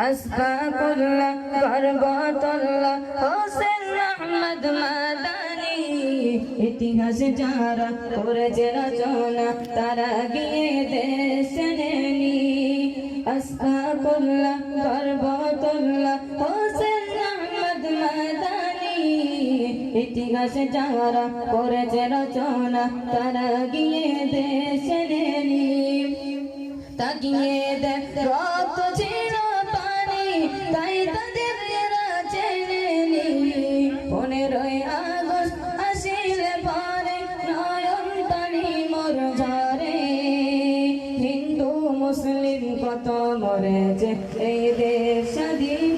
আসফাকুল্লাহ বরকতুল্লাহ হোসেন আহমদ মাদানী ইতিহাস যারা করেছে রচনা তারা গিয়ে দেশ নেনি আসফাকুল্লাহ বরকতুল্লাহ হোসেন আহমদ মাদানী ইতিহাস যারা করেছে রচনা তারা গিয়ে দেশ নেনি তাকিয়ে দেখ রক্ত ছিল পানি তাই তাদের এরা চেনেনি 15ই আগস্ট আসিলে পরে নয়ন পানি মোর ঝরে হিন্দু মুসলিম কত মরেছে এই দেশ স্বাধীন